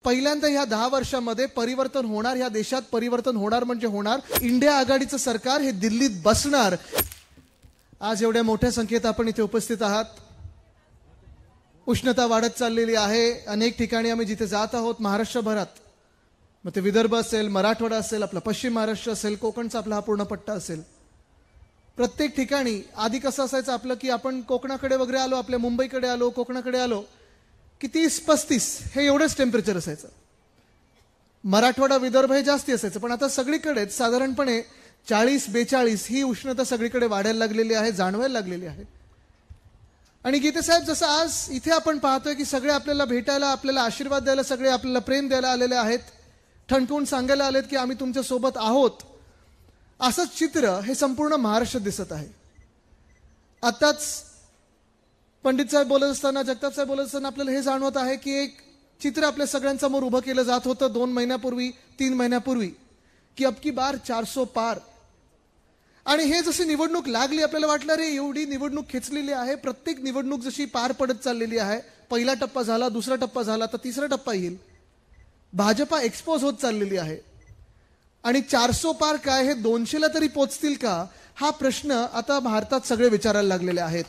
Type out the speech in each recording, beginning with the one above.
पहिल्यांदा ह्या 10 वर्षांमध्ये परिवर्तन होणार, ह्या देशात परिवर्तन होणार म्हणजे होणार. इंडिया आघाडीचं सरकार हे दिल्लीत बसणार. आज एवढ्या मोठ्या संख्येत आपण इथे उपस्थित आहात. उष्णता वाढत चाललेली आहे. अनेक ठिकाणी आम्ही जिथे जात आहोत महाराष्ट्रभरात, मग ते विदर्भ असेल, मराठवाडा असेल, आपला पश्चिम महाराष्ट्र असेल, कोकणचा आपला हा पूर्ण पट्टा असेल, प्रत्येक ठिकाणी आधी कसं असायचं आपलं की आपण कोकणाकडे वगैरे आलो, आपल्या मुंबईकडे आलो, कोकणाकडे आलो की 30-35 हे एवढंच टेम्परेचर असायचं. मराठवाडा विदर्भ हे जास्ती असायचं. पण आता सगळीकडेच साधारणपणे 40-42 ही उष्णता सगळीकडे वाढायला लागलेली आहे, जाणवायला लागलेली आहे. आणि गीते साहेब, जसं आज इथे आपण पाहतोय की सगळे आपल्याला भेटायला, आपल्याला आशीर्वाद द्यायला, सगळे आपल्याला प्रेम द्यायला आलेले आहेत, ठणठून सांगायला आलेत की आम्ही तुमच्या सोबत आहोत, असंच चित्र हे संपूर्ण महाराष्ट्रात दिसत आहे. आताच पंडित साहेब बोलत असताना, जगताप साहेब बोलत असताना आपल्याला हे जाणवत आहे की एक चित्र आपल्या सगळ्यांसमोर उभं केलं जात होतं 2 महिन्यापूर्वी, 3 महिन्यापूर्वी, की अब की बार 400 पार. आणि हे जशी निवडणूक लागली आपल्याला वाटलं रे एवढी निवडणूक खेचलेली आहे. प्रत्येक निवडणूक जशी पार पडत चाललेली आहे, पहिला टप्पा झाला, दुसरा टप्पा झाला, तर तिसरा टप्पा येईल. भाजपा एक्सपोज होत चाललेली आहे. आणि 400 पार काय, हे 200ला तरी पोचतील का, हा प्रश्न आता भारतात सगळे विचारायला लागलेले आहेत.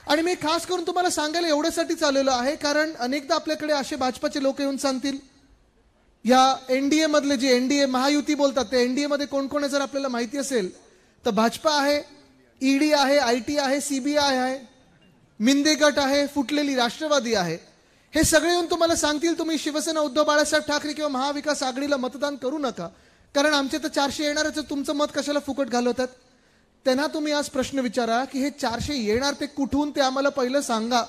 आणि मी खास करून तुम्हाला सांगायला एवढ्यासाठी चाललेलो आहे कारण अनेकदा आपल्याकडे असे भाजपाचे लोक येऊन सांगतील या एनडीए मधले, जे एनडीए महायुती बोलतात, ते एनडीए मध्ये कोण कोण आहे जर आपल्याला माहिती असेल तर भाजपा आहे, ईडी आहे, आयटी आहे, सीबीआय आहे, मिंदे गट आहे, फुटलेली राष्ट्रवादी आहे. हे सगळे येऊन तुम्हाला सांगतील तुम्ही शिवसेना उद्धव बाळासाहेब ठाकरे किंवा महाविकास आघाडीला मतदान करू नका कारण आमचे तर 400 येणारच, तुमचं मत कशाला फुकट घालवतात. त्यांना तुम्ही आज प्रश्न विचारा की हे 400 येणार ते कुठून, ते आम्हाला पहिलं सांगा.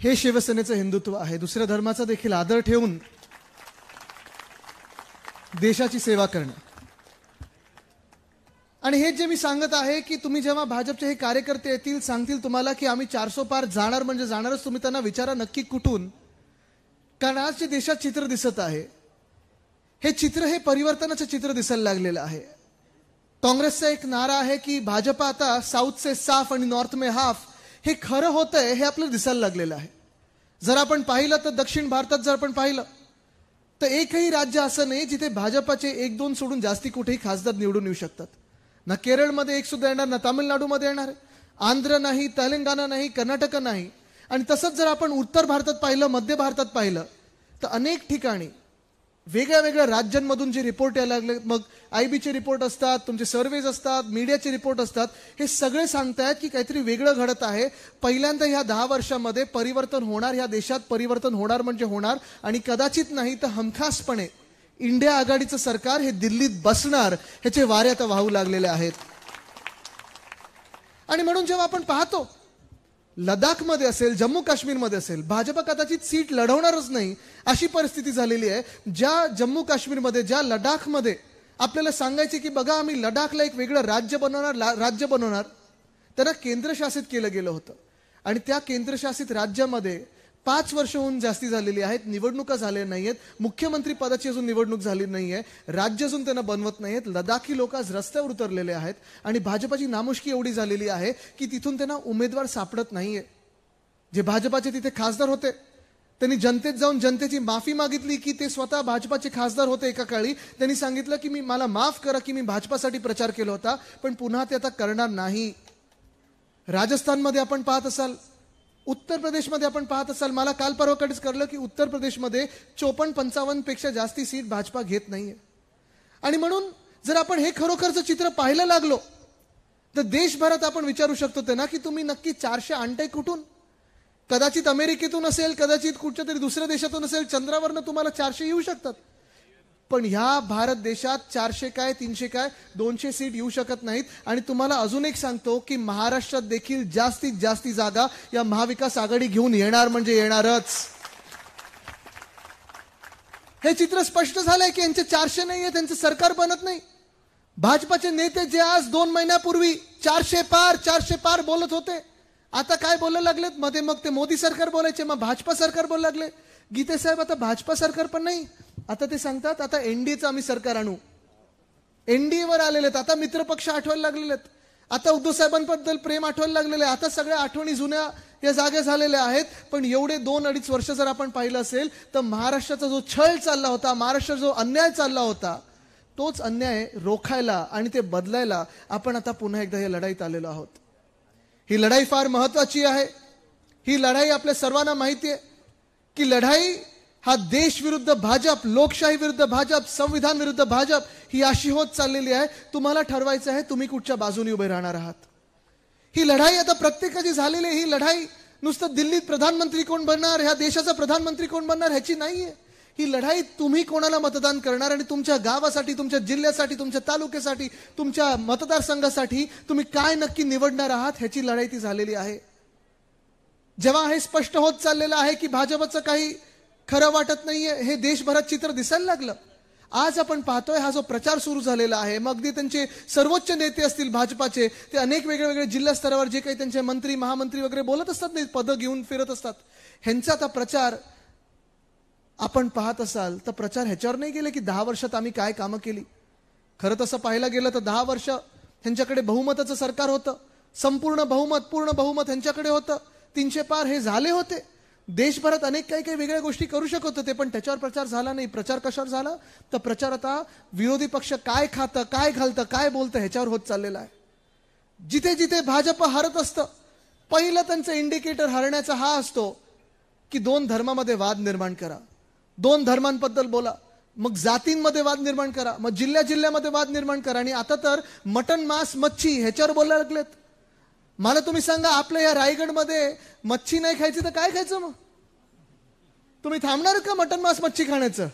हे शिवसेनेचं हिंदुत्व आहे. दुसऱ्या धर्माचा देखील आदर ठेवून देशाची सेवा करणं. आणि हे जे मी सांगत आहे की तुम्ही जेव्हा भाजपचे हे कार्यकर्ते येतील, सांगतील तुम्हाला की आम्ही 400 पार जाणार म्हणजे जाणारच, तुम्ही त्यांना विचारा नक्की कुठून. कारण आज जे देशात चित्र दिसत आहे, हे चित्र हे परिवर्तनाचं चित्र दिसायला लागलेलं आहे. काँग्रेसचा एक नारा आहे की भाजपा आता साऊथ से साफ आणि नॉर्थ में हाफ. हे खरं होतंय हे आपल्याला दिसायला लागलेलं आहे. जर आपण पाहिलं तर दक्षिण भारतात जर आपण पाहिलं तर एकही राज्य असं नाही जिथे भाजपाचे 1-2 सोडून जास्ती कुठेही खासदार निवडून येऊ शकतात. ना केरळमध्ये एक सुद्धा येणार, ना तामिळनाडूमध्ये येणार, आंध्र नाही, तेलंगणा नाही, कर्नाटक नाही. आणि तसंच जर आपण उत्तर भारतात पाहिलं, मध्य भारतात पाहिलं तर अनेक ठिकाणी वेगळ्या वेगळ्या राज्यांमधून जे रिपोर्ट यायला लागले, मग IB चे रिपोर्ट असतात, तुमचे सर्व्हेज असतात, मीडियाचे रिपोर्ट असतात, हे सगळे सांगतायत की काहीतरी वेगळं घडत आहे. पहिल्यांदा ह्या 10 वर्षामध्ये परिवर्तन होणार, ह्या देशात परिवर्तन होणार म्हणजे होणार. आणि कदाचित नाही तर हमखासपणे इंडिया आघाडीचं सरकार हे दिल्लीत बसणार, ह्याचे वारे आता वाहू लागलेले आहेत. आणि म्हणून जेव्हा आपण पाहतो लडाखमध्ये असेल, जम्मू काश्मीरमध्ये असेल, भाजप कदाचित सीट लढवणारच नाही अशी परिस्थिती झालेली आहे. ज्या जम्मू काश्मीरमध्ये, ज्या लडाखमध्ये आपल्याला सांगायचे की बघा आम्ही लडाखला एक वेगळं राज्य बनवणार, त्यांना केंद्रशासित केलं गेलं होतं. आणि त्या केंद्रशासित राज्यामध्ये 5 वर्ष होऊन जास्ती झालेली आहेत, निवडणुका झाल्या नाहीयेत, मुख्यमंत्री पदाची अजून निवडणूक झाली नाहीये, राज्य अजून त्यांना बनवत नाहीयेत. लडाखी लोक आज रस्त्यावर उतरलेले आहेत आणि भाजपाची नामुष्की एवढी झालेली आहे की तिथून त्यांना उमेदवार सापडत नाहीये. जे भाजपाचे तिथे खासदार होते त्यांनी जनतेत जाऊन जनतेची माफी मागितली की ते स्वतः भाजपाचे खासदार होते. एका काळी त्यांनी सांगितलं की मला माफ करा की मी भाजपासाठी प्रचार केला होता, पण पुन्हा ते आता करणार नाही. राजस्थानमध्ये आपण पाहत असाल, उत्तर प्रदेशमध्ये आपण पाहत असाल, मला काल परवाकडेच कळलं की उत्तर प्रदेशमध्ये 54-55 पेक्षा जास्ती सीट भाजपा घेत नाहीये. आणि म्हणून जर आपण हे खरोखरचं चित्र पाहायला लागलो तर देशभरात आपण विचारू शकतो ते ना की तुम्ही नक्की 400 आणताय कुठून. कदाचित अमेरिकेतून असेल, कदाचित कुठच्या तरी दुसऱ्या देशातून असेल, चंद्रावरनं तुम्हाला 400 येऊ शकतात. पण ह्या भारत देशात 400 काय 300 काय 200 सीट येऊ शकत नाहीत. आणि तुम्हाला अजून एक सांगतो की महाराष्ट्रात देखील जास्तीत जास्त जागा या महाविकास आघाडी घेऊन येणार म्हणजे येणारच. हे चित्र स्पष्ट झालंय की यांचे 400 नाहीये, त्यांचं सरकार बनत नाही. भाजपाचे नेते जे आज 2 महिन्यापूर्वी 400 पार बोलत होते, आता काय बोलायला लागलेत. मध्ये मग ते मोदी सरकार बोलायचे, मग भाजपा सरकार बोलायला लागले. गीते साहेब आता भाजपा सरकार पण नाही, आता ते सांगतात आता एनडीएचं आम्ही सरकार आणू. एनडीएवर आलेले आहेत, आता मित्रपक्ष आठवायला लागलेले आहेत, आता उद्धव साहेबांबद्दल प्रेम आठवायला लागलेले आहे, आता सगळ्या आठवणी जुन्या या जागे झालेल्या आहेत. पण एवढे 2-2.5 वर्ष जर आपण पाहिलं असेल तर महाराष्ट्राचा जो छळ चालला होता, महाराष्ट्राचा जो अन्याय चालला होता, तोच अन्याय रोखायला आणि ते बदलायला आपण आता पुन्हा एकदा या लढाईत आलेलो आहोत. ही लढाई फार महत्वाची आहे. ही लढाई आपल्या सर्वांना माहिती आहे की लढाई हा देश विरुद्ध भाजप, लोकशाही विरुद्ध भाजप, संविधान विरुद्ध भाजप ही अशी होत चाललेली आहे. तुम्हाला ठरवायचं आहे तुम्ही कुठच्या बाजूने उभे राहणार आहात. ही लढाई आता प्रत्येकाची झालेली आहे. ही लढाई नुसतं दिल्लीत प्रधानमंत्री कोण बनणार, ह्या देशाचा प्रधानमंत्री कोण बनणार ह्याची नाहीये. ही लढाई तुम्ही कोणाला मतदान करणार आणि तुमच्या गावासाठी, तुमच्या जिल्ह्यासाठी, तुमच्या तालुक्यासाठी, तुमच्या मतदारसंघासाठी तुम्ही काय नक्की निवडणार आहात ह्याची लढाई ती झालेली आहे. जेव्हा हे स्पष्ट होत चाललेलं आहे की भाजपचं काही खरं वाटत नाहीये, हे देशभरात चित्र दिसायला लागलं. आज आपण पाहतोय हा जो प्रचार सुरू झालेला आहे, मग अगदी त्यांचे सर्वोच्च नेते असतील भाजपाचे, ते अनेक वेगवेगळे जिल्हा स्तरावर जे काही त्यांचे मंत्री महामंत्री वगैरे बोलत असतात, नाही पदं घेऊन फिरत असतात, ह्यांचा आता प्रचार आपण पाहत असाल तर प्रचार ह्याच्यावर नाही गेले की 10 वर्षात आम्ही काय कामं केली. खरं तसं पाहायला गेलं तर 10 वर्ष ह्यांच्याकडे बहुमताचं सरकार होतं, संपूर्ण बहुमत, पूर्ण बहुमत ह्यांच्याकडे होतं, 300 पार हे झाले होते. देशभरात अनेक काही वेगळ्या गोष्टी करू शकत होते, पण त्याच्यावर प्रचार झाला नाही. प्रचार कशावर झाला तर प्रचार आता विरोधी पक्ष काय खातं, काय घालतं, काय बोलतं ह्याच्यावर होत चाललेला आहे. जिथे जिथे भाजप हरत असतं, पहिलं त्यांचं इंडिकेटर हरण्याचा हा असतो की 2 धर्मामध्ये वाद निर्माण करा, 2 धर्मांबद्दल बोला, मग जातींमध्ये वाद निर्माण करा, मग जिल्ह्यामध्ये वाद निर्माण करा. आणि आता तर मटन, मांस, मच्छी ह्याच्यावर बोलायला लागलेत. मला तुम्ही सांगा, आपल्या या रायगडमध्ये मच्छी नाही खायची तर काय खायचं? मग तुम्ही थांबणार का मटन, मांस, मच्छी खाण्याचं?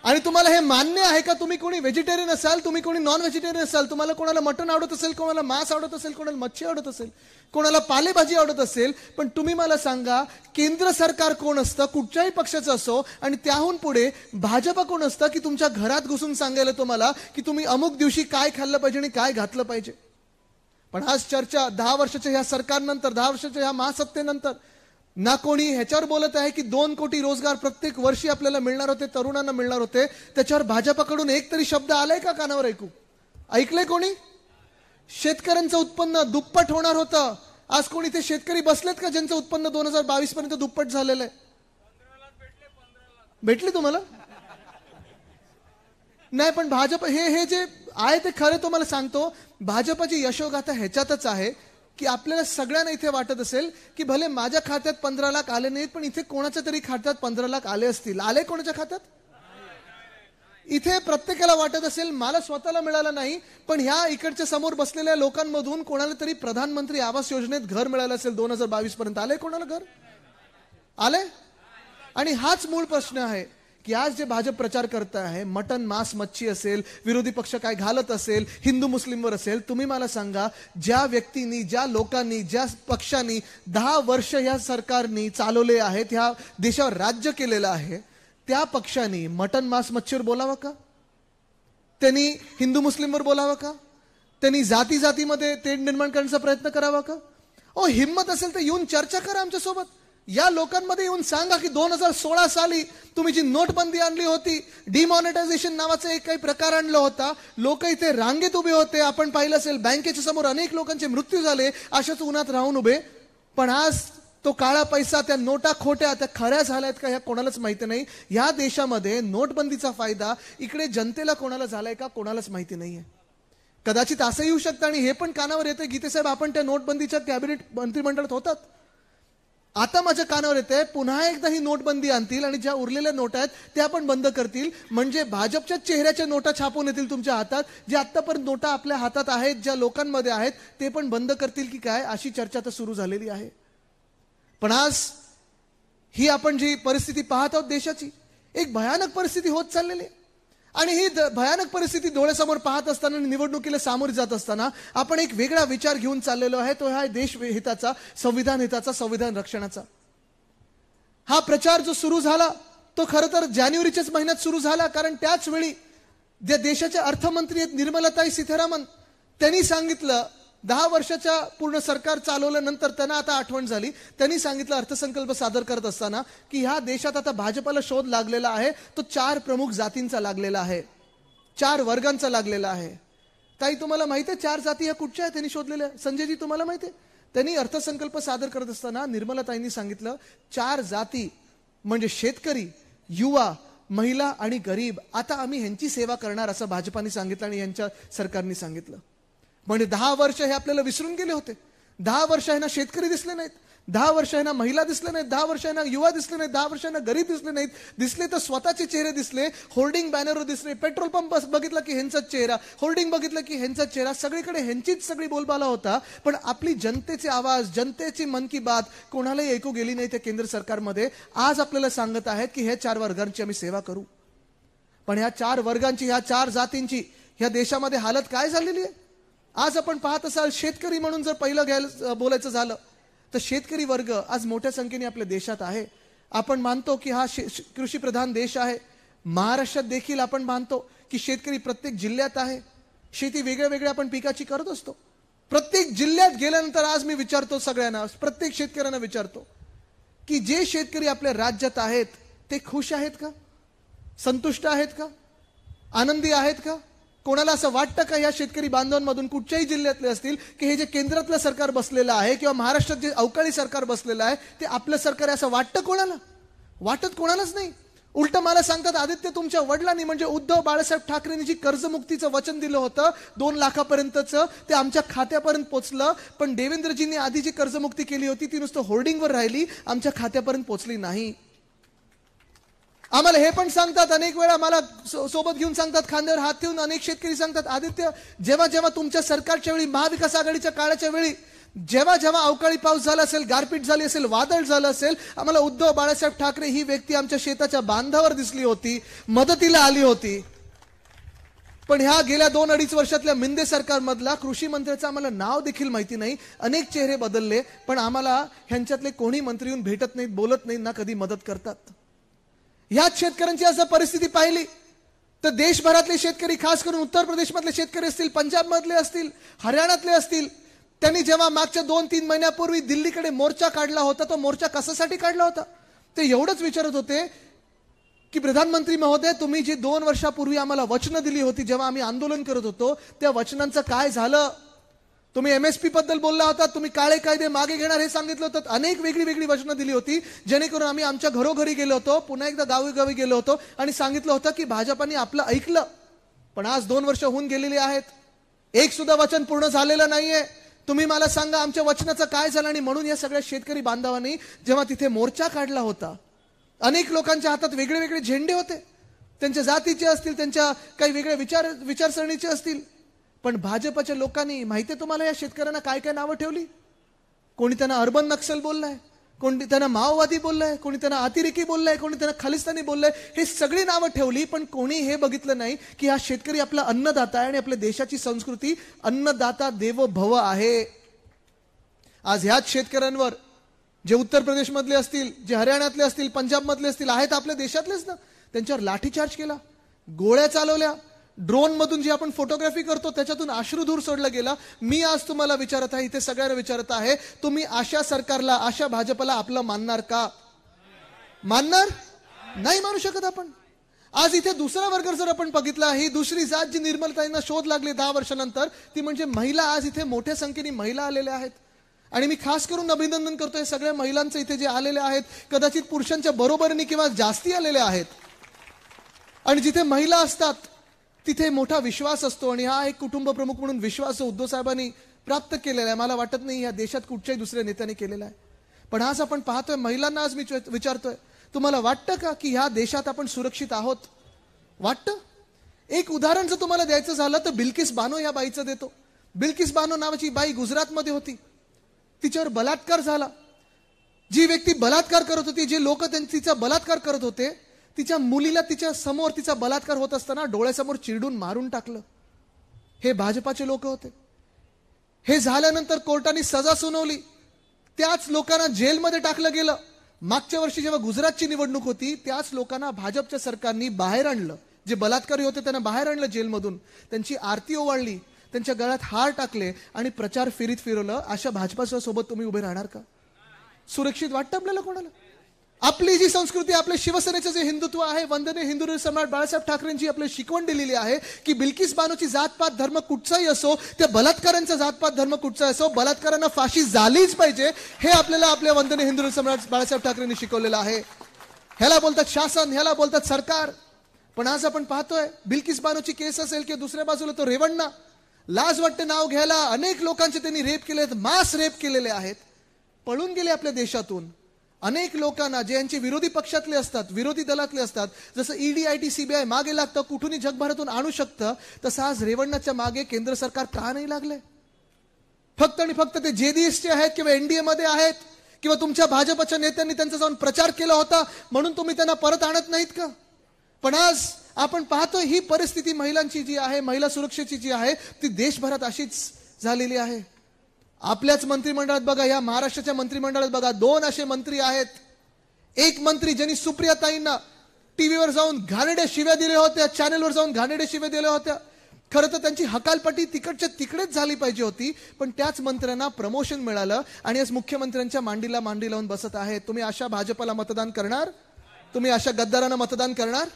आणि तुम्हाला हे मान्य आहे का? तुम्ही कोणी व्हेजिटेरियन असाल, तुम्ही कोणी नॉन व्हेजिटेरियन असाल, तुम्हाला कोणाला मटण आवडत असेल, कोणाला मांस आवडत असेल, कोणाला मच्छी आवडत असेल, कोणाला पालेभाजी आवडत असेल, पण तुम्ही मला सांगा केंद्र सरकार कोण असतं, कुठच्याही पक्षाचं असो, आणि त्याहून पुढे भाजप कोण असतं की तुमच्या घरात घुसून सांगायला तुम्हाला की तुम्ही अमुक दिवशी काय खाल्लं पाहिजे आणि काय घातलं पाहिजे. पण आज चर्चा 10 वर्षाच्या ह्या सरकारनंतर, 10 वर्षाच्या ह्या महासत्तेनंतर ना कोणी ह्याच्यावर बोलत आहे की 2 कोटी रोजगार प्रत्येक वर्षी आपल्याला मिळणार होते, तरुणांना मिळणार होते. त्याच्यावर भाजपाकडून एक तरी शब्द आलाय का कानावर ऐकलंय कोणी? शेतकऱ्यांचं उत्पन्न दुप्पट होणार होतं. आज कोणी ते शेतकरी बसलेत का ज्यांचं उत्पन्न 2022 पर्यंत दुप्पट झालेलं आहे? भेटली तुम्हाला? नाही, पण भाजप हे जे आहे ते खरं तुम्हाला सांगतो, भाजपची यशोगाथा ह्याच्यातच आहे की आपल्याला सगळ्यांना इथे वाटत असेल की भले माझ्या खात्यात 15 लाख आले नाहीत, पण इथे कोणाच्या तरी खात्यात 15 लाख आले असतील. आले कोणाच्या खात्यात? इथे प्रत्येकाला वाटत असेल मला स्वतःला मिळालं नाही, पण ह्या इकडच्या समोर बसलेल्या लोकांमधून कोणाला तरी प्रधानमंत्री आवास योजनेत घर मिळालं असेल 2022 पर्यंत. आले कोणाला घर? आले? आणि हाच मूळ प्रश्न आहे की आज जे भाजप प्रचार करत आहे, मटन मांस मच्छी असेल, विरोधी पक्ष काय घालत असेल, हिंदू मुस्लिमवर असेल, तुम्ही मला सांगा ज्या व्यक्तींनी, ज्या लोकांनी, ज्या पक्षांनी 10 वर्ष ह्या सरकारनी चालवले आहेत, ह्या देशावर राज्य केलेलं आहे, त्या पक्षांनी मटन मांस मच्छीवर बोलावं का? त्यांनी हिंदू मुस्लिमवर बोलावं का? त्यांनी जाती जातीमध्ये तेढ निर्माण करण्याचा प्रयत्न करावा का? हिम्मत असेल तर येऊन चर्चा करा आमच्यासोबत. या लोकांमध्ये येऊन सांगा की 2016 साली तुम्ही जी नोटबंदी आणली होती, डिमॉनिटायझेशन नावाचा एक काही प्रकार आणला होता, लोक इथे रांगेत उभे होते, आपण पाहिलं असेल बँकेच्या समोर अनेक लोकांचे मृत्यू झाले अशाच उन्हात राहून उभे. पण आज तो काळा पैसा, त्या नोटा खोट्या, त्या खऱ्या झाल्यात का ह्या कोणालाच माहिती नाही. या देशामध्ये नोटबंदीचा फायदा इकडे जनतेला कोणाला झालाय का कोणालाच माहिती नाहीये. कदाचित असं येऊ शकतं आणि हे पण कानावर येते, गीतेसाहेब आपण त्या नोटबंदीच्या कॅबिनेट मंत्रिमंडळात होतात. आता माझ्या कानावर येते पुन्हा एकदा ही नोटबंदी आणतील आणि ज्या उरलेल्या नोटा आहेत त्या पण बंद करतील, म्हणजे भाजपच्या चेहऱ्याच्या नोटा छापून येतील तुमच्या हातात. जे आतापर्यंत नोटा आपल्या हातात आहेत, ज्या लोकांमध्ये आहेत, ते पण बंद करतील की काय, अशी चर्चा तर सुरू झालेली आहे. पण आज ही आपण जी परिस्थिती पाहत आहोत देशाची, एक भयानक परिस्थिती होत चाललेली आहे. आणि ही भयानक परिस्थिती डोळ्यासमोर पाहत असताना, निवडणुकीला सामोरे जात असताना आपण एक वेगळा विचार घेऊन चाललेलो आहे. तो हा देश हिताचा, संविधान हिताचा, संविधान रक्षणाचा. हा प्रचार जो सुरू झाला तो खरं तर जानेवारीच्याच महिन्यात सुरू झाला, कारण त्याच वेळी जे देशाचे अर्थमंत्री आहेत निर्मलाताई सीतारामन, त्यांनी सांगितलं 10 वर्षाच्या पूर्ण सरकार चालवल्यानंतर त्यांना आता आठवण झाली, त्यांनी सांगितलं अर्थसंकल्प सादर करत असताना की ह्या देशात आता भाजपाला शोध लागलेला आहे, तो 4 प्रमुख जातींचा लागलेला आहे, 4 वर्गांचा लागलेला आहे. ताई तुम्हाला माहिती आहे 4 जाती ह्या कुठच्या आहेत त्यांनी शोधलेल्या? संजयजी तुम्हाला माहिती आहे? त्यांनी अर्थसंकल्प सादर करत असताना निर्मलाताईंनी सांगितलं 4 जाती म्हणजे शेतकरी, युवा, महिला आणि गरीब. आता आम्ही ह्यांची सेवा करणार असं भाजपाने सांगितलं आणि यांच्या सरकारने सांगितलं. म्हणजे 10 वर्ष हे आपल्याला विसरून गेले होते. 10 वर्ष ह्यांना शेतकरी दिसले नाहीत, 10 वर्ष ह्यांना महिला दिसले नाहीत, 10 वर्ष ह्यांना युवा दिसले नाहीत, 10 वर्ष ह्यांना गरीब दिसले नाहीत. दिसले तर स्वतःचे चेहरे दिसले, होर्डिंग बॅनरवर दिसले, पेट्रोल पंप बघितलं की ह्यांचाच चेहरा, होर्डिंग बघितलं की ह्यांचाच चेहरा, सगळीकडे ह्यांचीच सगळी बोलबाला होता. पण आपली जनतेचे आवाज, जनतेची मन की बात कोणालाही ऐकू गेली नाही त्या केंद्र सरकारमध्ये. आज आपल्याला सांगत आहेत की ह्या 4 वर्गांची आम्ही सेवा करू. पण ह्या 4 वर्गांची, ह्या 4 जातींची ह्या देशामध्ये हालत काय झालेली आहे? आज आपण पाहत असाल, शेतकरी म्हणून जर पहिलं बोलायचं झालं तर शेतकरी वर्ग आज मोठ्या संख्येने आपल्या देशात आहे. आपण मानतो की हा कृषी प्रधान देश आहे. महाराष्ट्रात देखील आपण मानतो की शेतकरी प्रत्येक जिल्ह्यात आहे. शेती वेगळ्या वेगळ्या आपण पिकाची करत असतो. प्रत्येक जिल्ह्यात गेल्यानंतर आज मी विचारतो सगळ्यांना, प्रत्येक शेतकऱ्यांना विचारतो की जे शेतकरी आपल्या राज्यात आहेत ते खुश आहेत का, संतुष्ट आहेत का, आनंदी आहेत का? कोणाला असं वाटतं का या शेतकरी बांधवांमधून कुठच्याही जिल्ह्यातले असतील की हे जे केंद्रातलं सरकार बसलेलं आहे किंवा महाराष्ट्रात जे अवकाळी सरकार बसलेलं आहे ते आपलं सरकार आहे असं वाटतं कोणाला? वाटत कोणालाच नाही. उलट मला सांगतात आदित्य तुमच्या वडिलांनी म्हणजे उद्धव बाळासाहेब ठाकरेंनी जी कर्जमुक्तीचं वचन दिलं होतं 2 लाखापर्यंतचं ते आमच्या खात्यापर्यंत पोचलं, पण देवेंद्रजींनी आधी जी कर्जमुक्ती केली होती ती नुसतं होर्डिंगवर राहिली, आमच्या खात्यापर्यंत पोचली नाही. आम्हाला हे पण सांगतात अनेक वेळा, मला सोबत घेऊन सांगतात, खांद्यावर हात ठेवून अनेक शेतकरी सांगतात आदित्य जेव्हा जेव्हा तुमच्या सरकारच्या वेळी, महाविकास आघाडीच्या काळाच्या वेळी जेव्हा जेव्हा अवकाळी पाऊस झाला असेल, गारपीट झाली असेल, वादळ झालं असेल, आम्हाला उद्धव बाळासाहेब ठाकरे ही व्यक्ती आमच्या शेताच्या बांधावर दिसली होती, मदतीला आली होती. पण ह्या गेल्या 2-2.5 वर्षातल्या मिंदे सरकारमधला कृषी मंत्र्याचं आम्हाला नाव देखील माहिती नाही. अनेक चेहरे बदलले, पण आम्हाला ह्यांच्यातले कोणी मंत्री येऊन भेटत नाहीत, बोलत नाहीत, ना कधी मदत करतात. ह्याच शेतकऱ्यांची असं परिस्थिती पाहिली तर देशभरातले शेतकरी, खास करून उत्तर प्रदेशमधले शेतकरी असतील, पंजाबमधले असतील, हरियाणातले असतील, त्यांनी जेव्हा मागच्या 2-3 महिन्यापूर्वी दिल्लीकडे मोर्चा काढला होता, तो मोर्चा कशासाठी काढला होता? ते एवढंच विचारत होते की प्रधानमंत्री महोदय, तुम्ही जी 2 वर्षापूर्वी आम्हाला वचनं दिली होती, जेव्हा आम्ही आंदोलन करत होतो, त्या वचनांचं काय झालं? तुम्ही MSP बद्दल बोलला होता, तुम्ही काळे कायदे मागे घेणार हे सांगितलं होतं, अनेक वेगळी वचनं दिली होती, जेणेकरून आम्ही आमच्या घरोघरी गेलो होतो, पुन्हा एकदा गावी गेलो होतो आणि सांगितलं होतं की भाजपाने आपलं ऐकलं. पण आज 2 वर्ष होऊन गेलेली आहेत, एक सुद्धा वचन पूर्ण झालेलं नाहीये. तुम्ही मला सांगा आमच्या वचनाचं काय झालं? आणि म्हणून या सगळ्या शेतकरी बांधवांनी जेव्हा तिथे मोर्चा काढला होता, अनेक लोकांच्या हातात वेगळे झेंडे होते, त्यांच्या जातीचे असतील, त्यांच्या काही वेगळ्या विचारसरणीचे असतील. पण भाजपच्या लोकांनी माहिती आहे तुम्हाला या शेतकऱ्यांना काय काय नावं ठेवली? कोणी त्यांना अर्बन नक्सल बोललाय, कोणी त्यांना माओवादी बोललाय, कोणी त्यांना अतिरेकी बोललाय, कोणी त्यांना खालिस्तानी बोललाय. हे सगळी नावं ठेवली, पण कोणी हे बघितलं नाही की हा शेतकरी आपला अन्नदाता आहे आणि आपल्या देशाची संस्कृती अन्नदाता देवो भव आहे. आज ह्याच शेतकऱ्यांवर जे उत्तर प्रदेशमधले असतील, जे हरियाणातले असतील, पंजाबमधले असतील, आहेत आपल्या देशातलेच ना, त्यांच्यावर लाठीचार्ज केला, गोळ्या चालवल्या, ड्रोन मधून जी आपण फोटोग्राफी करतो त्याच्यातून अश्रुधूर सोडला गेला. मी आज तुम्हाला विचारत आहे, इथे सगळ्यांना विचारत आहे, तुम्ही अशा सरकारला, अशा भाजपला आपलं मानणार का? मानणार नाही, मानू शकत आपण. आज इथे दुसरा वर्ग जर आपण बघितला, ही दुसरी जात जी निर्मलताईंना शोध लागले 10 वर्षानंतर, ती म्हणजे महिला. आज इथे मोठ्या संख्येने महिला आलेल्या आहेत आणि मी खास करून अभिनंदन करतोय सगळ्या महिलांचं इथे जे आलेले आहेत, कदाचित पुरुषांच्या बरोबरीने किंवा जास्ती आलेले आहेत. आणि जिथे महिला असतात तिथे मोठा विश्वास असतो आणि हा एक कुटुंब प्रमुख म्हणून विश्वास उद्धव साहेबांनी प्राप्त केलेला आहे. मला वाटत नाही या देशात कुठच्याही दुसऱ्या नेत्याने केलेला आहे. पण आज आपण पाहतोय महिलांना, आज मी विचारतोय, तुम्हाला वाटतं का की ह्या देशात आपण सुरक्षित आहोत? वाटतं? एक उदाहरण जर तुम्हाला द्यायचं झालं तर बिल्किस बानो या बाईचं देतो. बिल्किस बानो नावाची बाई गुजरातमध्ये होती, तिच्यावर बलात्कार झाला. जी व्यक्ती बलात्कार करत होती, जे लोक तिचा बलात्कार करत होते, तिच्या मुलीला तिच्या समोर तिचा बलात्कार होत असताना डोळ्यासमोर चिरडून मारून टाकलं. हे भाजपाचे लोक होते. हे झाल्यानंतर कोर्टाने सजा सुनावली, त्याच लोकांना जेलमध्ये टाकलं गेलं. मागच्या वर्षी जेव्हा गुजरातची निवडणूक होती, त्याच लोकांना भाजपच्या सरकारने बाहेर आणलं. जे बलात्कारी होते त्यांना बाहेर आणलं जेलमधून, त्यांची आरती ओवाळली, त्यांच्या गळ्यात हार टाकले आणि प्रचार फेरीत फिरवलं. अशा भाजपाच्या सोबत तुम्ही उभे राहणार का? सुरक्षित वाटतं आपल्याला कोणाला? आपली जी संस्कृती, आपल्या शिवसेनेचं जे हिंदुत्व आहे, वंदनीय हिंदू सम्राट बाळासाहेब ठाकरेंची आपल्याला शिकवण दिलेली आहे की बिल्किस बानोची जातपात धर्म कुठचाही असो, त्या बलात्कारांचा जातपात धर्म कुठचा असो, बलात्कारांना फाशी झालीच पाहिजे, हे आपल्याला आपल्या वंदनीय हिंदू सम्राट बाळासाहेब ठाकरेंनी शिकवलेलं आहे. ह्याला बोलतात शासन, ह्याला बोलतात सरकार. पण आज आपण पाहतोय बिल्किस बानोची केस असेल की दुसऱ्या बाजूला तो रेवण्णा, लाज वाटते नाव घ्यायला. अनेक लोकांचे त्यांनी रेप केले आहेत, मास रेप केलेले आहेत, पळून गेले आपल्या देशातून. अनेक लोकांना जे यांचे विरोधी पक्षातले असतात, विरोधी दलातले असतात, जसं ED, IT, CBI मागे लागतं, कुठूनही जगभरातून आणू शकतं, तसं आज रेवण्णाच्या मागे केंद्र सरकार का नाही लागले? फक्त आणि फक्त ते JDSचे आहेत किंवा NDA मध्ये आहेत किंवा तुमच्या भाजपच्या नेत्यांनी त्यांचा जाऊन प्रचार केला होता म्हणून तुम्ही त्यांना परत आणत नाहीत का? पण आज आपण पाहतोय ही परिस्थिती महिलांची जी आहे, महिला सुरक्षेची जी आहे, ती देशभरात अशीच झालेली आहे. आपल्याच मंत्रिमंडळात बघा, या महाराष्ट्राच्या मंत्रिमंडळात बघा, 2 असे मंत्री आहेत. एक मंत्री ज्यांनी सुप्रियाताईंना टीव्हीवर जाऊन घाणेरड्या शिव्या दिल्या होत्या, चॅनलवर जाऊन घाणेरड्या शिव्या दिल्या होत्या. खरं तर त्यांची हकालपट्टी तिकडच्या तिकडेच झाली पाहिजे होती, पण त्याच मंत्र्यांना प्रमोशन मिळालं आणि आज मुख्यमंत्र्यांच्या मांडीला मांडी लावून बसत आहेत. तुम्ही अशा भाजपला मतदान करणार? तुम्ही अशा गद्दारांना मतदान करणार?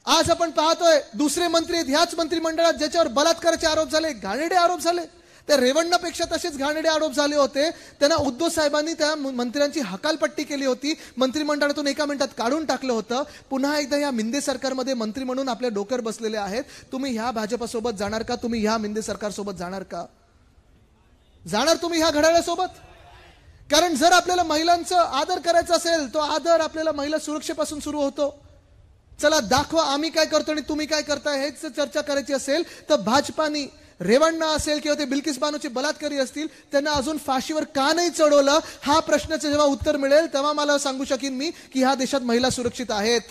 आज आपण पाहतोय दुसरे मंत्री आहेत ह्याच मंत्रिमंडळात ज्याच्यावर बलात्काराचे आरोप झाले, घाणेरडे आरोप झाले. त्या रेवण्णापेक्षा तसेच घाणेरडे आरोप झाले होते. त्यांना उद्धव साहेबांनी त्या मंत्र्यांची हकालपट्टी केली होती, मंत्रिमंडळातून एका मिनिटात काढून टाकलं होतं. पुन्हा एकदा या मिंदे सरकारमध्ये मंत्री म्हणून आपल्या डोक्यावर बसलेले आहेत. तुम्ही ह्या भाजपसोबत जाणार का? तुम्ही ह्या मिंदे सरकारसोबत जाणार का? जाणार तुम्ही ह्या घड्याळासोबत? कारण जर आपल्याला महिलांचा आदर करायचा असेल, तो आदर आपल्याला महिला सुरक्षेपासून सुरू होतो. चला दाखवा आम्ही काय करतो आणि तुम्ही काय करताय हेच चर्चा करायची असेल तर भाजपानी रेवण्णा असेल किंवा ते बिल्किस बानोचे बलात्कारी असतील, त्यांना अजून फाशीवर का नाही चढवलं, हा प्रश्नाचं जेव्हा उत्तर मिळेल तेव्हा मला सांगू शकीन मी की ह्या देशात महिला सुरक्षित आहेत.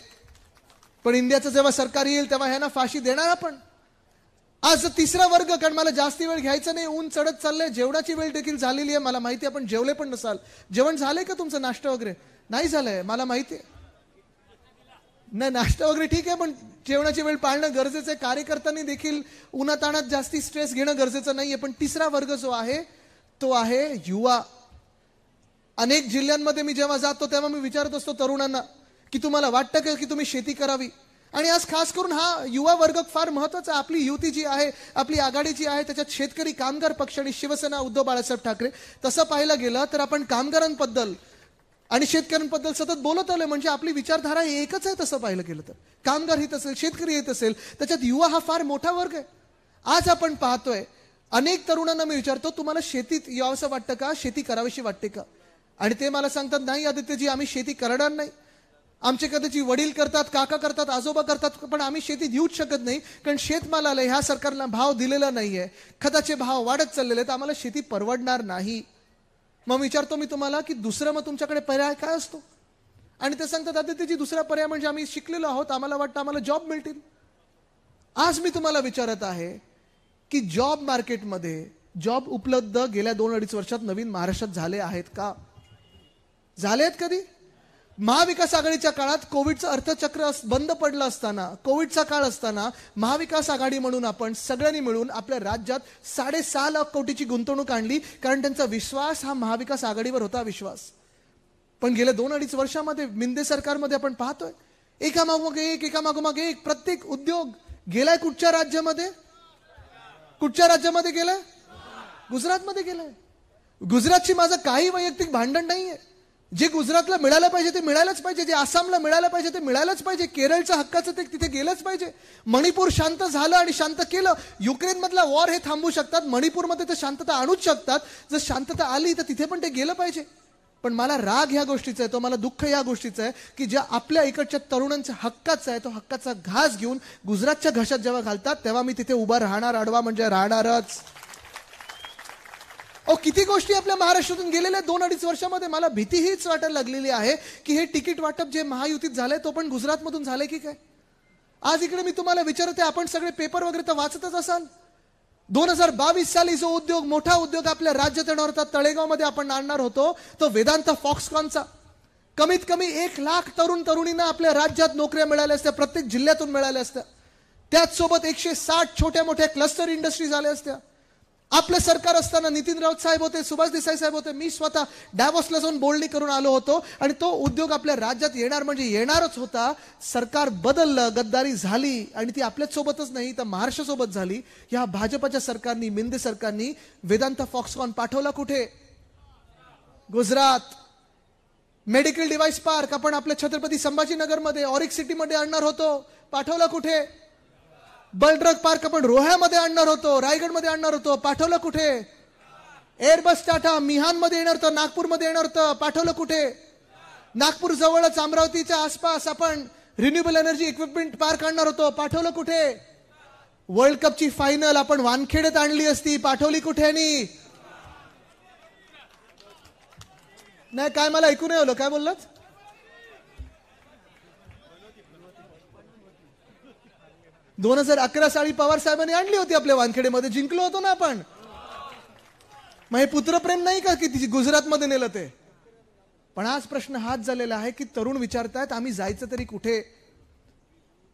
पण इंडियाचं जेव्हा सरकार येईल तेव्हा ह्यांना फाशी देणार आपण. आज तिसरा वर्ग, कारण मला जास्ती वेळ घ्यायचा नाही, ऊन चढत चाललंय, जेवणाची वेळ देखील झालेली आहे. मला माहिती आहे आपण जेवले पण नसाल. जेवण झालंय का तुमचं, नाश्ता वगैरे नाही झालंय मला माहिती आहे. नाही, नाश्ता वगैरे ठीक आहे, पण जेवणाची वेळ पाळणं गरजेचं आहे. कार्यकर्त्यांनी देखील उन्हाताणात जास्ती स्ट्रेस घेणं गरजेचं नाहीये. पण तिसरा वर्ग जो आहे तो आहे युवा. अनेक जिल्ह्यांमध्ये मी जेव्हा जातो तेव्हा मी विचारत असतो तरुणांना की तुम्हाला वाटतं का की तुम्ही शेती करावी. आणि आज खास करून हा युवा वर्ग फार महत्वाचा. आपली युती जी आहे, आपली आघाडी जी आहे, त्याच्यात शेतकरी कामगार पक्ष आणि शिवसेना उद्धव बाळासाहेब ठाकरे, तसं पाहायला गेलं तर आपण कामगारांबद्दल आणि शेतकऱ्यांबद्दल सतत बोलत आलोय. म्हणजे आपली विचारधारा एकच आहे. तसं पाहिलं गेलं तर कामगार हित असेल, शेतकरी हित असेल, त्याच्यात युवा हा फार मोठा वर्ग आहे. आज आपण पाहतोय अनेक तरुणांना मी विचारतो तुम्हाला शेतीत यावंसं वाटतं का, शेती करावीशी वाटते का, आणि ते मला सांगतात नाही आदित्यजी आम्ही शेती करणार नाही. आमचे कदाचित वडील करतात, काका करतात, आजोबा करतात, पण आम्ही शेती देऊच शकत नाही कारण शेतमालाला ह्या सरकारला भाव दिलेला नाहीये, खताचे भाव वाढत चाललेले आहेत, आम्हाला शेती परवडणार नाही. मग विचारतो मी तुम्हाला की दुसरं मग तुमच्याकडे पर्याय काय असतो, आणि ते सांगतात आदित्यजी दुसरा पर्याय म्हणजे आम्ही शिकलेलो आहोत, आम्हाला वाटतं आम्हाला जॉब मिळतील. आज मी तुम्हाला विचारत आहे की जॉब मार्केटमध्ये जॉब उपलब्ध गेल्या 2-2.5 वर्षात नवीन महाराष्ट्रात झाले आहेत का, झाले आहेत कधी? महाविकास आघाडीच्या काळात कोविडचं अर्थचक्र बंद पडलं असताना, कोविडचा काळ असताना महाविकास आघाडी म्हणून आपण सगळ्यांनी मिळून आपल्या राज्यात 6.5 लाख कोटीची गुंतवणूक आणली, कारण त्यांचा विश्वास हा महाविकास आघाडीवर होता विश्वास. पण गेल्या 2-2.5 वर्षामध्ये मिंदे सरकारमध्ये आपण पाहतोय एकामागोमाग एक प्रत्येक उद्योग गेलाय कुठच्या राज्यामध्ये, गेलाय? गुजरातमध्ये गेलाय. गुजरातची माझं काही वैयक्तिक भांडण नाहीये. जे गुजरातला मिळालं पाहिजे ते मिळायलाच पाहिजे, जे आसामला मिळालं पाहिजे ते मिळायलाच पाहिजे, केरळच्या हक्काचं ते तिथे गेलंच पाहिजे. मणिपूर शांत झालं आणि शांत केलं. युक्रेन मधला वॉर हे थांबवू शकतात, मणिपूरमध्ये ते शांतता आणूच शकतात. जर शांतता आली तर तिथे पण ते गेलं पाहिजे. पण मला राग ह्या गोष्टीचा आहे, तो मला दुःख ह्या गोष्टीचं आहे की ज्या आपल्या इकडच्या तरुणांच्या हक्काचा आहे तो हक्काचा घास घेऊन गुजरातच्या घशात जेव्हा घालतात तेव्हा मी तिथे उभा राहणार, आडवा म्हणजे राहणारच. किती गोष्टी आपल्या महाराष्ट्रातून गेलेल्या 2-2.5 वर्षामध्ये. मला भीती हीच वाटायला लागलेली आहे की हे तिकीट वाटप जे महायुतीत झालंय तो पण गुजरातमधून झालंय की काय. आज इकडे मी तुम्हाला विचारते, आपण सगळे पेपर वगैरे तर वाचतच असाल. 2022 साली जो उद्योग, मोठा उद्योग आपल्या राज्यात येणार होता, तळेगावमध्ये आपण आणणार होतो, तो वेदांत फॉक्सकॉनचा. कमीत कमी 1 लाख तरुणींना आपल्या राज्यात नोकऱ्या मिळाल्या असत्या, प्रत्येक जिल्ह्यातून मिळाल्या असत्या. त्याचसोबत 160 छोट्या मोठ्या क्लस्टर इंडस्ट्रीज आल्या असत्या. आपलं सरकार असताना नितीन राऊत साहेब होते, सुभाष देसाई साहेब होते, मी स्वतः डॅव्होसला जाऊन बोलणी करून आलो होतो, आणि तो उद्योग आपल्या राज्यात येणार म्हणजे येणारच होता. सरकार बदललं, गद्दारी झाली, आणि ती आपल्याच सोबतच नाही तर महाराष्ट्रासोबत झाली. या भाजपच्या सरकारनी, मिंदे सरकारनी वेदांत फॉक्सकॉन पाठवला कुठे? गुजरात. मेडिकल डिव्हाइस पार्क आपण आपल्या छत्रपती संभाजीनगरमध्ये, ऑरिक सिटीमध्ये आणणार होतो, पाठवला कुठे? बलड्रग पार्क आपण रोह्यामध्ये आणणार होतो, रायगडमध्ये आणणार होतो, पाठवलं कुठे? एअरबस टाटा मिहानमध्ये येणार होतं, नागपूरमध्ये येणार होतं, पाठवलं कुठे? नागपूर जवळच अमरावतीच्या आसपास आपण रिन्युएबल एनर्जी इक्विपमेंट पार्क आणणार होतो, पाठवलं कुठे? वर्ल्ड कपची फायनल आपण वानखेडेत आणली असती, पाठवली कुठे? नाही काय, मला ऐकू नाही आलं, काय बोललात? दोन 2011 साली पवार साहेबांनी आणली होती आपल्या वानखेडेमध्ये, जिंकलो होतो ना आपण. मग हे पुत्रप्रेम नाही का की गुजरातमध्ये नेलं ते? पण आज प्रश्न हाच झालेला आहे की तरुण विचारतायत आम्ही जायचं तरी कुठे?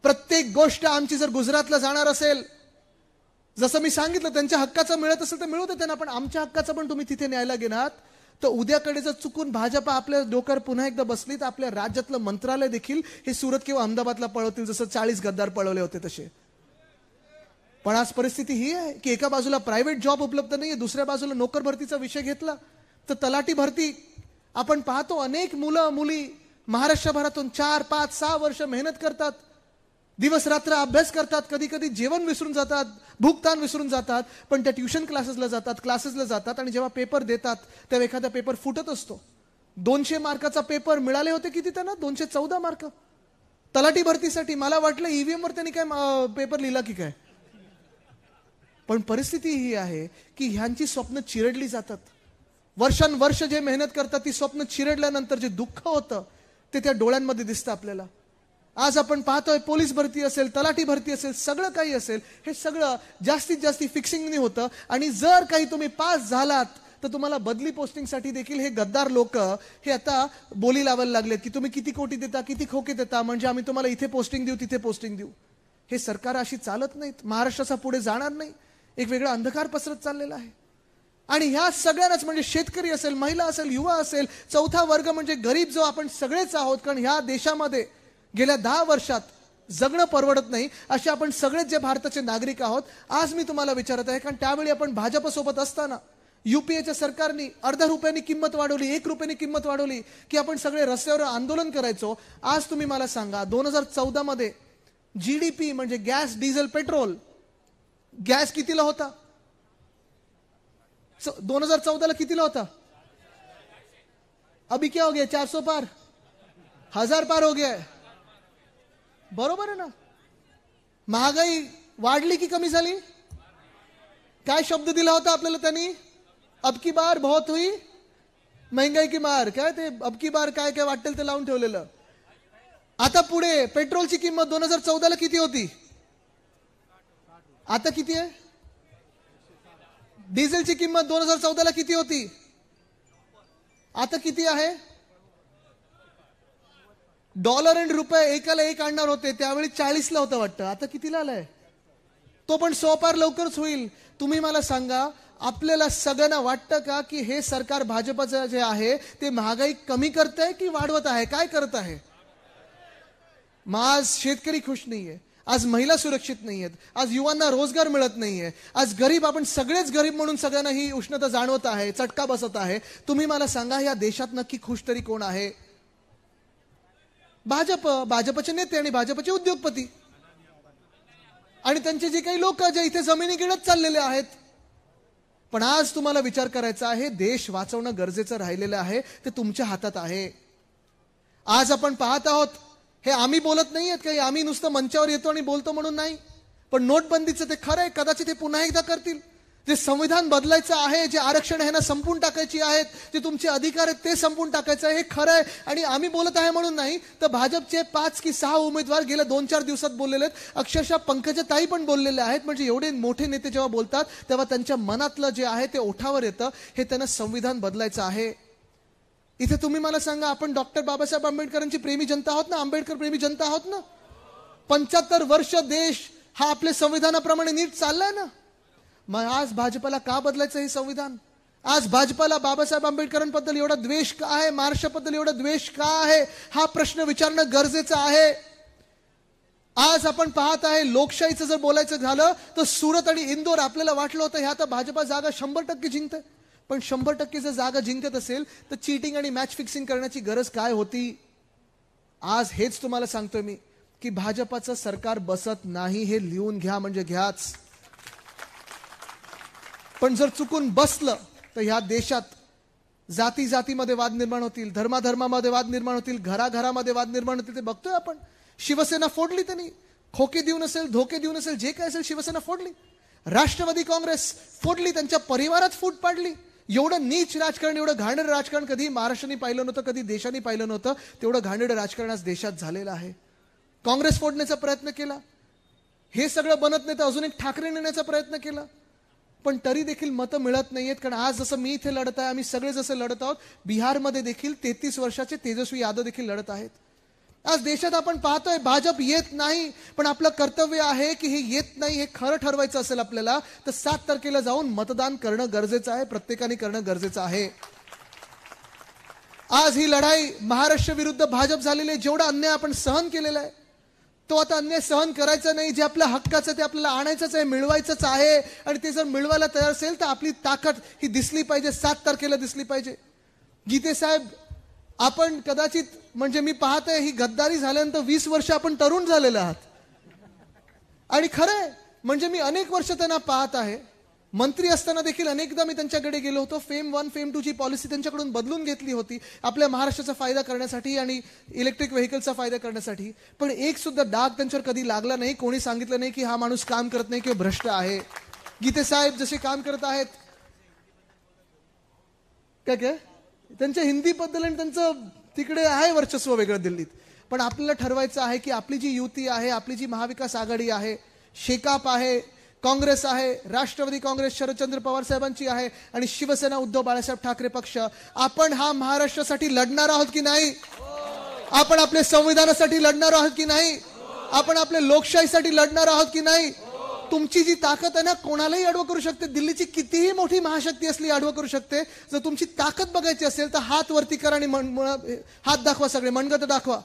प्रत्येक गोष्ट आमची जर गुजरातला जाणार असेल, जसं मी सांगितलं त्यांच्या हक्काचं मिळत असेल तर मिळू दे त्यांना, पण आमच्या हक्काचं पण तुम्ही तिथे न्यायला गेलात तर उद्याकडे जर चुकून भाजपा आपल्या डोक्यावर पुन्हा एकदा बसली तर आपल्या राज्यातलं मंत्रालय देखील हे सुरत किंवा अहमदाबादला पळवतील, जसं 40 गद्दार पळवले होते तसे. पण आज परिस्थिती ही आहे की एका बाजूला प्रायव्हेट जॉब उपलब्ध नाहीये, दुसऱ्या बाजूला नोकर भरतीचा विषय घेतला तर तलाठी भरती आपण पाहतो, अनेक मुलं मुली महाराष्ट्रभरातून 4, 5, 6 वर्ष मेहनत करतात, दिवस रात्र अभ्यास करतात, कधी कधी जेवण विसरून जातात, भूकतान विसरून जातात, पण त्या ट्युशन क्लासेसला जातात आणि जेव्हा पेपर देतात तेव्हा एखादा पेपर फुटत असतो. 200 मार्काचा पेपर मिळाले होते किती त्यांना? 214 मार्क तलाठी भरतीसाठी. मला वाटलं ईव्हीएम वर त्यांनी काय पेपर लिहिला की काय. पण परिस्थिती ही आहे की ह्यांची स्वप्न चिरडली जातात. वर्षानुवर्ष जे मेहनत करतात ती स्वप्न चिरडल्यानंतर जे दुःख होतं ते त्या डोळ्यांमध्ये दिसतं आपल्याला. आज आपण पाहतोय पोलीस भरती असेल, तलाठी भरती असेल, सगळं काही असेल, हे सगळं जास्तीत जास्त फिक्सिंगनी होतं. आणि जर काही तुम्ही पास झालात तर तुम्हाला बदली पोस्टिंगसाठी देखील हे गद्दार लोक हे आता बोली लावायला लागलेत की तुम्ही किती कोटी देता, किती खोके देता, म्हणजे आम्ही तुम्हाला इथे पोस्टिंग देऊ, तिथे पोस्टिंग देऊ. हे सरकार अशी चालत नाहीत. महाराष्ट्राचा पुढे जाणार नाही. एक वेगळा अंधकार पसरत चाललेला आहे. आणि ह्या सगळ्यांनाच म्हणजे शेतकरी असेल, महिला असेल, युवा असेल, चौथा वर्ग म्हणजे गरीब जो आपण सगळेच आहोत. कारण ह्या देशामध्ये गेल्या 10 वर्षात जगणं परवडत नाही असे आपण सगळेच जे भारताचे नागरिक आहोत. आज मी तुम्हाला विचारत आहे कारण त्यावेळी आपण भाजपसोबत असताना युपीएच्या सरकारने अर्ध्या रुपयानी किंमत वाढवली, 1 रुपयानी किंमत वाढवली की आपण सगळे रस्त्यावर आंदोलन करायचो. आज तुम्ही मला सांगा 2014 मध्ये जीडीपी म्हणजे गॅस, डिझेल, पेट्रोल, गॅस कितीला होता? 2014 ला कितीला होता? अभी क्या हो गया? 400 पार, 1000 पार हो गया. बरोबर आहे ना? महागाई वाढली की कमी झाली? काय शब्द दिला होता आपल्याला त्यांनी? अब की बार बहुत हुई महंगाई की मार. काय ते अब की बार काय काय वाटेल ते लावून ठेवलेलं. आता पुढे पेट्रोलची किंमत 2014 ला किती होती? आता किती आहे? डिझेलची किंमत 2014 ला किती होती? आता किती आहे? डॉलर आणि रुपये एकाला एक आणणार होते त्यावेळी 40 ला होतं वाटतं. आता कितीला आलाय? तो पण 100 पार लवकरच होईल. तुम्ही मला सांगा, आपल्याला सगळ्यांना वाटतं का की हे सरकार भाजपचं जे आहे ते महागाई कमी करत आहे की वाढवत आहे? काय करत आहे? आज शेतकरी खुश नाहीये, आज महिला सुरक्षित नाहीयेत, आज युवांना रोजगार मिळत नाहीये, आज गरीब आपण सगळेच गरीब म्हणून सगळ्यांना ही उष्णता जाणवत आहे, चटका बसत आहे. तुम्ही मला सांगा या देशात नक्की खुश तरी कोण आहे? भाजप, भाजपचे नेते आणि भाजपचे उद्योगपती आणि त्यांचे जे काही लोक जे इथे जमिनी गिळत चाललेले आहेत. पण आज तुम्हाला विचार करायचा आहे, देश वाचवणं गरजेचं राहिलेलं आहे, ते तुमच्या हातात आहे. आज आपण पाहत आहोत, हे आम्ही बोलत नाहीयेत काही, आम्ही नुसतं मंचावर येतो आणि बोलतो म्हणून नाही. पण नोटबंदीचं ते खरं आहे, कदाचित हे पुन्हा एकदा करतील. जे संविधान बदलायचं आहे, जे आरक्षण आहे ना संपून टाकायची आहेत, जे तुमचे अधिकार आहेत ते संपून टाकायचं आहे, हे खरं आहे. आणि आम्ही बोलत आहे म्हणून नाही, तर भाजपचे 5 की 6 उमेदवार गेल्या 2-4 दिवसात बोललेले आहेत. अक्षरशः पंकजाताई पण बोललेले आहेत. म्हणजे एवढे मोठे नेते जेव्हा बोलतात तेव्हा त्यांच्या मनातलं जे आहे ते ओठावर येतं. हे त्यांना संविधान बदलायचं आहे. इथे तुम्ही मला सांगा, आपण डॉक्टर बाबासाहेब आंबेडकरांची प्रेमी जनता आहोत ना, आंबेडकर प्रेमी जनता आहोत ना. 75 वर्ष देश हा आपल्या संविधानाप्रमाणे नीट चाललाय ना. मग आज भाजपला का बदलायचं हे संविधान? आज भाजपला बाबासाहेब आंबेडकरांबद्दल एवढा द्वेष का आहे? महाराष्ट्राबद्दल एवढा द्वेष का आहे? हा प्रश्न विचारणं गरजेचं आहे. आज आपण पाहत आहे, लोकशाहीचं जर बोलायचं झालं तर सुरत आणि इंदोर आपल्याला वाटलं होतं हे आता भाजपा जागा 100% जिंकते. पण 100% जर जागा जिंकत असेल तर चीटिंग आणि मॅच फिक्सिंग करण्याची गरज काय होती? आज हेच तुम्हाला सांगतोय मी की भाजपाचं सरकार बसत नाही. हे लिहून घ्या म्हणजे घ्याच. पण जर चुकून बसलं तर ह्या देशात जाती जातीमध्ये वाद निर्माण होतील, धर्माधर्मामध्ये वाद निर्माण होतील, घराघरामध्ये वाद निर्माण होतील. ते बघतोय आपण. शिवसेना फोडली त्यांनी, खोके देऊन असेल, धोके देऊन असेल, जे काय असेल शिवसेना फोडली. राष्ट्रवादी काँग्रेस फोडली, त्यांच्या परिवारात फूट पाडली. एवढं नीच राजकारण, एवढं घाणेरडं राजकारण कधी महाराष्ट्राने पाहिलं नव्हतं, कधी देशाने पाहिलं नव्हतं. तेवढं घाणेरडं राजकारण आज देशात झालेलं आहे. काँग्रेस फोडण्याचा प्रयत्न केला, हे सगळं बनत नाही तर अजून एक ठाकरे नेण्याचा प्रयत्न केला. पण तरी देखील मतं मिळत नाहीयेत. कारण आज जसं मी इथे लढत आहे, आम्ही सगळे जसे लढत आहोत, बिहारमध्ये देखील 33 वर्षाचे तेजस्वी यादव देखील लढत आहेत. आज देशात आपण पाहतोय भाजप येत नाही, पण आपलं कर्तव्य आहे की हे येत नाही हे खरं ठरवायचं असेल आपल्याला तर 7 तारखेला जाऊन मतदान करणं गरजेचं आहे. प्रत्येकाने करणं गरजेचं आहे. आज ही लढाई महाराष्ट्र विरुद्ध भाजप झालेली आहे. जेवढा अन्याय आपण सहन केलेला आहे तो आता अन्याय सहन करायचा नाही. जे आपल्या हक्काचं ते आपल्याला आणायचंच आहे, मिळवायचंच आहे. आणि ते जर मिळवायला तयार असेल तर आपली ताकद ही दिसली पाहिजे, 7 तारखेला दिसली पाहिजे. गीते साहेब, आपण कदाचित म्हणजे मी पाहतोय ही गद्दारी झाल्यानंतर 20 वर्ष आपण तरुण झालेले आहात. आणि खरंय म्हणजे मी अनेक वर्ष त्यांना पाहत आहे. मंत्री असताना देखील अनेकदा मी त्यांच्याकडे गेलो होतो. फेम 1 फेम 2 ची पॉलिसी त्यांच्याकडून बदलून घेतली होती आपल्या महाराष्ट्राचा फायदा करण्यासाठी आणि इलेक्ट्रिक व्हेकलचा फायदा करण्यासाठी. पण एक सुद्धा डाग त्यांच्यावर कधी लागला नाही. कोणी सांगितलं नाही की हा माणूस काम करत नाही किंवा भ्रष्ट आहे. गीते साहेब जसे काम करत आहेत, काय काय त्यांच्या हिंदी बद्दल आणि त्यांचं तिकडे आहे वर्चस्व वेगळं दिल्लीत, पण आपल्याला ठरवायचं आहे की आपली जी युती आहे, आपली जी महाविकास आघाडी आहे, शेकाप आहे, काँग्रेस आहे, राष्ट्रवादी काँग्रेस शरदचंद्र पवार साहेबांची आहे आणि शिवसेना उद्धव बाळासाहेब ठाकरे पक्ष, आपण हा महाराष्ट्रासाठी लढणार आहोत की नाही? आपण आपल्या संविधानासाठी लढणार आहोत की नाही? आपण आपल्या लोकशाहीसाठी लढणार आहोत की नाही? तुमची जी ताकद आहे ना, कोणालाही अडवं करू शकते. दिल्लीची कितीही मोठी महाशक्ती असली अडवं करू शकते. जर तुमची ताकद बघायची असेल तर हात वरती करा आणि हात दाखवा, सगळे मनगत दाखवा.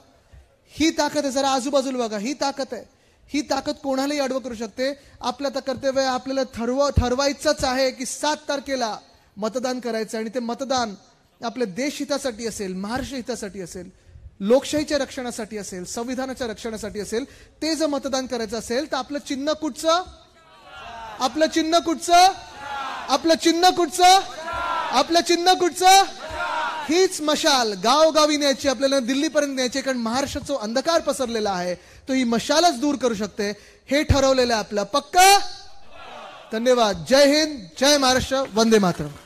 ही ताकद आहे. जरा आजूबाजूला बघा, ही ताकद आहे. ही ताकद कोणालाही अडवं करू शकते. आपलं तर कर्तव्य आहे, आपल्याला ठरवायचंच आहे की 7 तारखेला मतदान करायचं आणि ते मतदान आपल्या देश हितासाठी असेल, महाराष्ट्र हितासाठी असेल, लोकशाहीच्या रक्षणासाठी असेल, संविधानाच्या रक्षणासाठी असेल. ते जर मतदान करायचं असेल तर आपलं चिन्ह कुठचं? आपलं चिन्ह कुठचं? आपलं चिन्ह कुठचं? आपलं चिन्ह कुठचं? हीच मशाल गावोगावी न्यायची, आपल्याला दिल्लीपर्यंत न्यायची. कारण महाराष्ट्राचा जो अंधकार पसरलेला आहे तो ही मशालच दूर करू शकते. हे ठरवलेलं आहे आपलं. पक्का? धन्यवाद. जय हिंद, जय महाराष्ट्र, वंदे मातरम.